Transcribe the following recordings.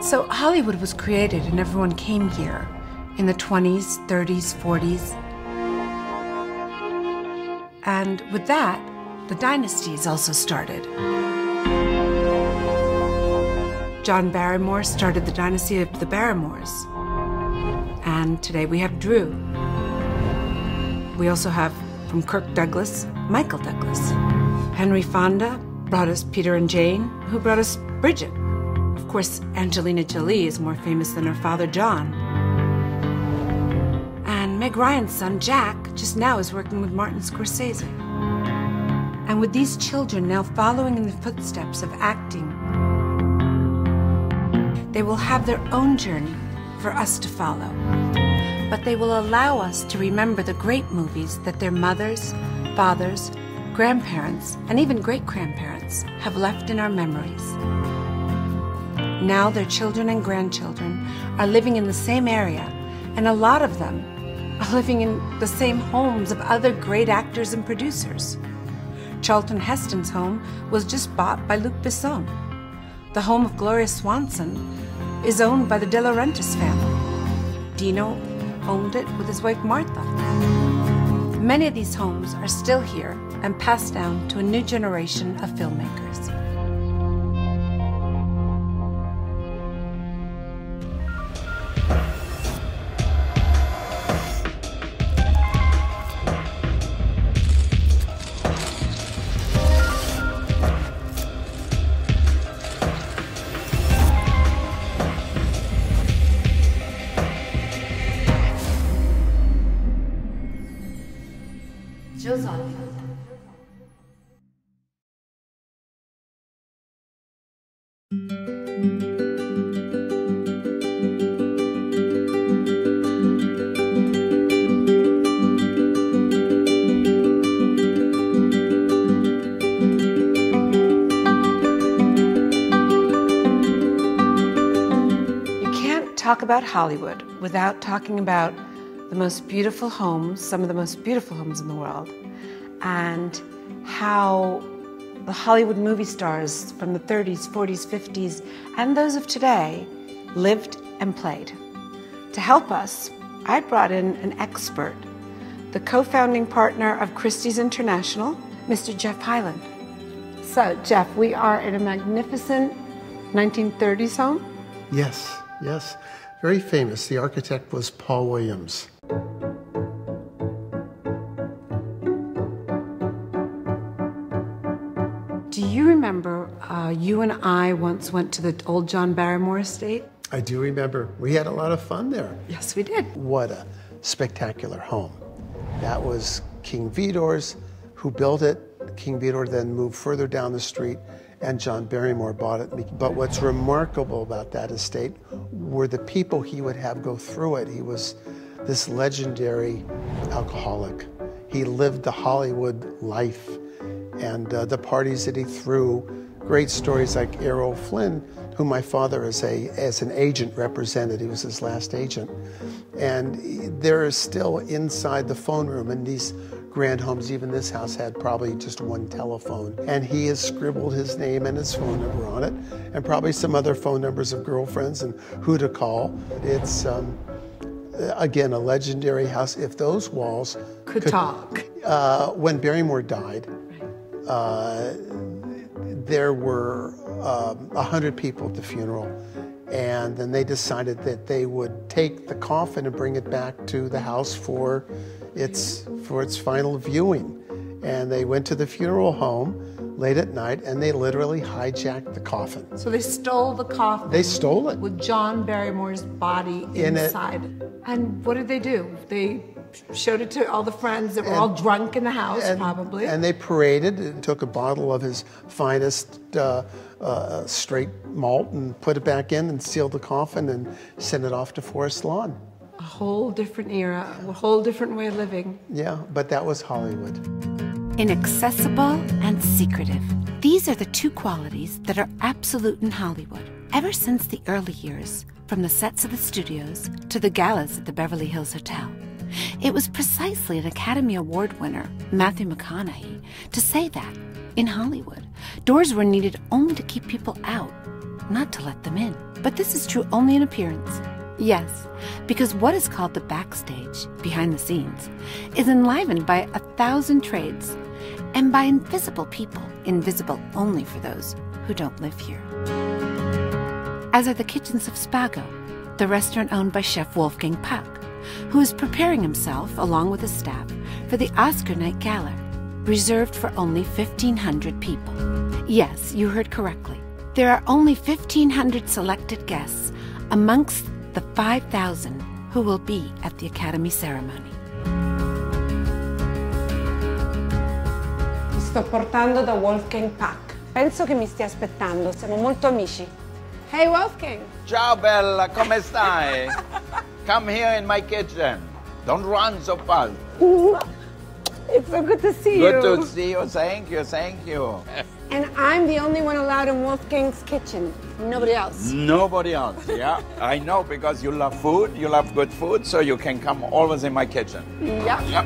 So Hollywood was created and everyone came here in the 20s, 30s, 40s. And with that, the dynasties also started. John Barrymore started the dynasty of the Barrymores. And today we have Drew. We also have, from Kirk Douglas, Michael Douglas. Henry Fonda brought us Peter and Jane, who brought us Bridget. Of course, Angelina Jolie is more famous than her father, John. And Meg Ryan's son, Jack, just now is working with Martin Scorsese. And with these children now following in the footsteps of acting, they will have their own journey for us to follow. But they will allow us to remember the great movies that their mothers, fathers, grandparents, and even great-grandparents have left in our memories. Now their children and grandchildren are living in the same area, and a lot of them are living in the same homes of other great actors and producers. Charlton Heston's home was just bought by Luc Besson. The home of Gloria Swanson is owned by the De Laurentiis family. Dino owned it with his wife Martha. Many of these homes are still here and passed down to a new generation of filmmakers. Jill's on. You can't talk about Hollywood without talking about the most beautiful homes, some of the most beautiful homes in the world, and how the Hollywood movie stars from the 30s, 40s, 50s, and those of today lived and played. To help us, I brought in an expert, the co-founding partner of Christie's International, Mr. Jeff Hyland. So, Jeff, we are in a magnificent 1930s home? Yes, yes. Very famous. The architect was Paul Williams. Do you remember you and I once went to the old John Barrymore estate? I do remember. We had a lot of fun there. Yes, we did. What a spectacular home. That was King Vidor's, who built it. King Vidor then moved further down the street, and John Barrymore bought it. But what's remarkable about that estate were the people he would have go through it. He was this legendary alcoholic. He lived the Hollywood life, and the parties that he threw. Great stories like Errol Flynn, who my father as an agent represented. He was his last agent. And there is still inside the phone room in these grand homes, even this house had probably just one telephone. And he has scribbled his name and his phone number on it, and probably some other phone numbers of girlfriends and who to call. It's, again, a legendary house. If those walls could talk. When Barrymore died, there were 100 people at the funeral, and then they decided that they would take the coffin and bring it back to the house for its final viewing. And they went to the funeral home late at night, and they literally hijacked the coffin. So they stole the coffin. They stole it. With John Barrymore's body inside. And what did they do? They showed it to all the friends that were all drunk in the house, probably. And they paraded and took a bottle of his finest straight malt and put it back in and sealed the coffin and sent it off to Forest Lawn. A whole different era, a whole different way of living. Yeah, but that was Hollywood. Inaccessible and secretive. These are the two qualities that are absolute in Hollywood. Ever since the early years, from the sets of the studios to the galas at the Beverly Hills Hotel, it was precisely an Academy Award winner, Matthew McConaughey, to say that, in Hollywood, doors were needed only to keep people out, not to let them in. But this is true only in appearance. Yes, because what is called the backstage, behind the scenes, is enlivened by 1,000 trades and by invisible people, invisible only for those who don't live here. As are the kitchens of Spago, the restaurant owned by Chef Wolfgang Puck, who is preparing himself, along with his staff, for the Oscar Night Gala, reserved for only 1,500 people. Yes, you heard correctly. There are only 1,500 selected guests amongst the 5,000 who will be at the Academy ceremony. Ti sto portando da Wolfgang Puck. Penso che mi stia aspettando, siamo molto amici. Hey Wolfgang! Ciao Bella, come stai? Come here in my kitchen. Don't run so fast. It's so good to see you. Good to see you, thank you, thank you. And I'm the only one allowed in Wolfgang's kitchen. Nobody else. Nobody else, yeah. I know, because you love food, you love good food, so you can come always in my kitchen. Yeah. Yep.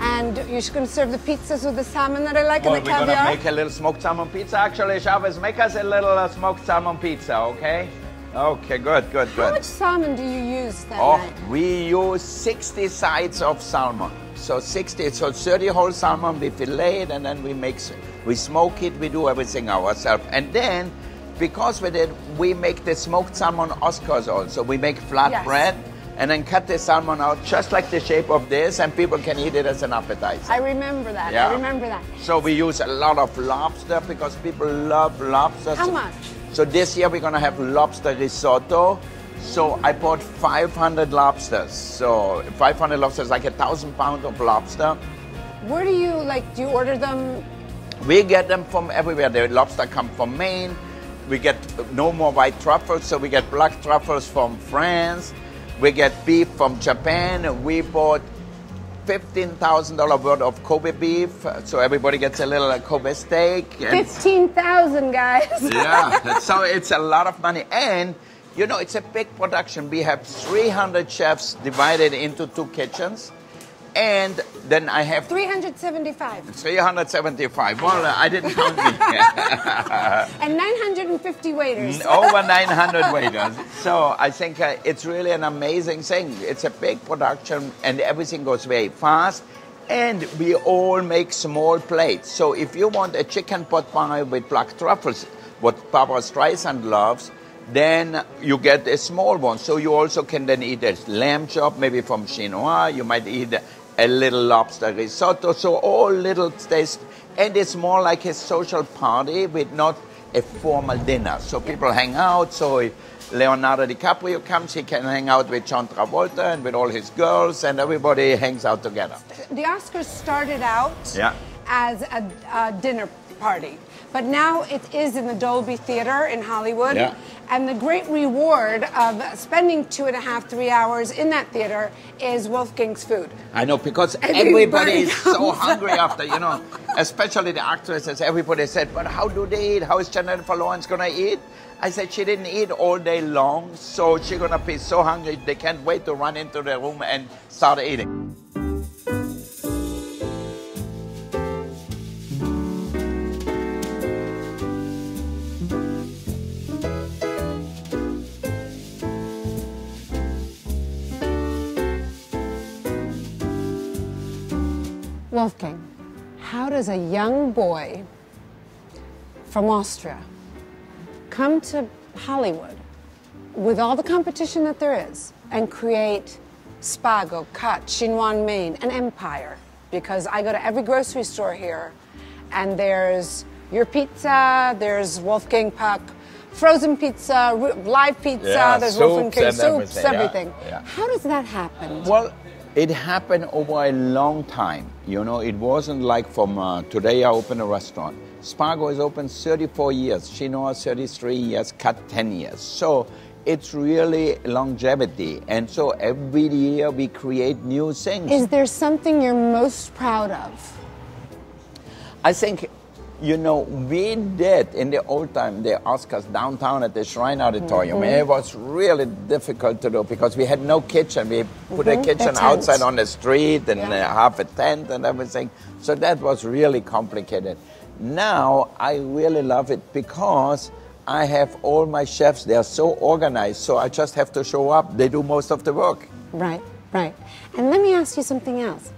And you're going to serve the pizzas with the salmon that I like and the caviar? We're going to make a little smoked salmon pizza. Actually, Chavez, make us a little smoked salmon pizza, okay? Okay, good. How much salmon do you use that night? We use 60 sides of salmon. So 30 whole salmon, we fillet it, and then we smoke it, we do everything ourselves. And then, because we make the smoked salmon Oscars also. We make flat bread, and then cut the salmon out just like the shape of this, and people can eat it as an appetizer. I remember that, yeah. I remember that. So we use a lot of lobster, because people love lobster. How much? So this year we're going to have lobster risotto. So I bought 500 lobsters. So 500 lobsters, like 1,000 pounds of lobster. Where do you order them? We get them from everywhere. The lobster come from Maine. We get no more white truffles, so we get black truffles from France. We get beef from Japan. We bought $15,000 worth of Kobe beef, so everybody gets a little Kobe steak. 15,000, guys. Yeah, so it's a lot of money. And you know, it's a big production. We have 300 chefs divided into 2 kitchens. And then I have 375. 375. Well, I didn't count me. And 950 waiters. Over 900 waiters. So I think it's really an amazing thing. It's a big production, and everything goes very fast. And we all make small plates. So if you want a chicken pot pie with black truffles, what Barbara Streisand loves, then you get a small one. So you also can then eat a lamb chop, maybe from Chinois. You might eat a little lobster risotto. So all little taste. And it's more like a social party with not a formal dinner. So people hang out. So if Leonardo DiCaprio comes, he can hang out with John Travolta and with all his girls, and everybody hangs out together. The Oscars started out as a dinner party. But now it is in the Dolby Theater in Hollywood. Yeah. And the great reward of spending 2.5, 3 hours in that theater is Wolfgang's food. I know, because everybody is so hungry after, you know, especially the actresses. Everybody said, but how do they eat? How is Jennifer Lawrence going to eat? I said she didn't eat all day long, so she's going to be so hungry they can't wait to run into the room and start eating. Wolfgang, how does a young boy from Austria come to Hollywood with all the competition that there is and create Spago, Cut, Chinois, Maine, an empire? Because I go to every grocery store here and there's your pizza, there's Wolfgang Puck, frozen pizza, live pizza, there's Wolfgang soups, everything. Yeah. How does that happen? Well, it happened over a long time. You know, it wasn't like from today I open a restaurant. Spago is open 34 years, Chinois 33 years, Cut 10 years. So it's really longevity. And so every year we create new things. Is there something you're most proud of? I think, you know, we did in the old time, they asked us downtown at the Shrine Auditorium. Mm-hmm. It was really difficult to do because we had no kitchen. We put a kitchen outside on the street and half a tent and everything. So that was really complicated. Now I really love it because I have all my chefs. They are so organized, so I just have to show up. They do most of the work. Right, right. And let me ask you something else.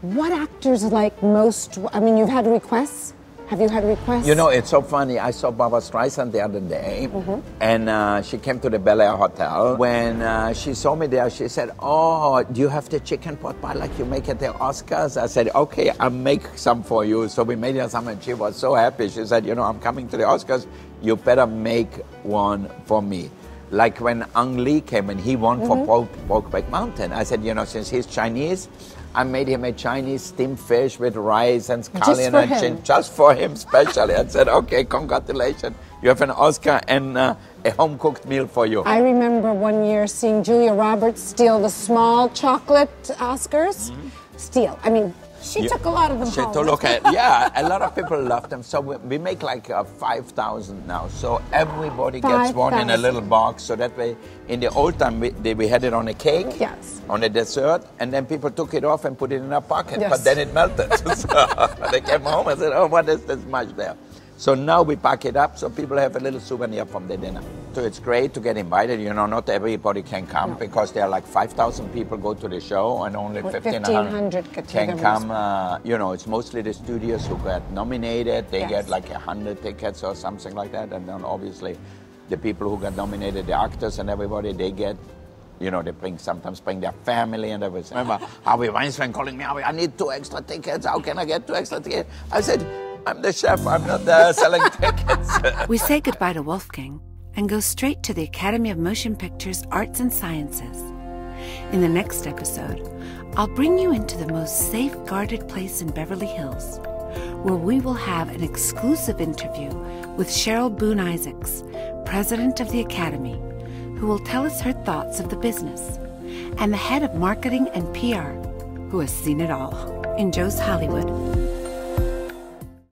What actors like most? I mean, you've had requests. Have you had requests? You know, it's so funny. I saw Barbara Streisand the other day, and she came to the Bel Air Hotel. When she saw me there, she said, "Oh, do you have the chicken pot pie like you make at the Oscars?" I said, "Okay, I'll make some for you." So we made her some, and she was so happy. She said, "You know, I'm coming to the Oscars. You better make one for me." Like when Ang Lee came and he won for Brokeback Mountain, I said, you know, since he's Chinese, I made him a Chinese steamed fish with rice and scallion and chin, just for him specially. I said, okay, congratulations. You have an Oscar and a home-cooked meal for you. I remember one year seeing Julia Roberts steal the small chocolate Oscars. Steal. I mean, she took a lot of them home. Yeah, a lot of people love them. So we make like 5,000 now. So everybody gets one in a little box. So that way, in the old time, we had it on a cake, on a dessert, and then people took it off and put it in their pocket. But then it melted. So they came home and said, oh, what is this much there? So now we pack it up so people have a little souvenir from the dinner. So it's great to get invited. You know, not everybody can come because there are like 5,000 people go to the show and only 1,500 can come. You know, it's mostly the studios who get nominated. They get like 100 tickets or something like that. And then obviously the people who got nominated, the actors and everybody, they get, you know, they sometimes bring their family and everything. Remember Harvey Weinstein calling me, I need 2 extra tickets. How can I get 2 extra tickets? I said, I'm the chef, I'm not selling tickets. We say goodbye to Wolfgang and go straight to the Academy of Motion Pictures Arts and Sciences. In the next episode, I'll bring you into the most safe-guarded place in Beverly Hills, where we will have an exclusive interview with Cheryl Boone Isaacs, president of the Academy, who will tell us her thoughts of the business, and the head of marketing and PR, who has seen it all in Joe's Hollywood.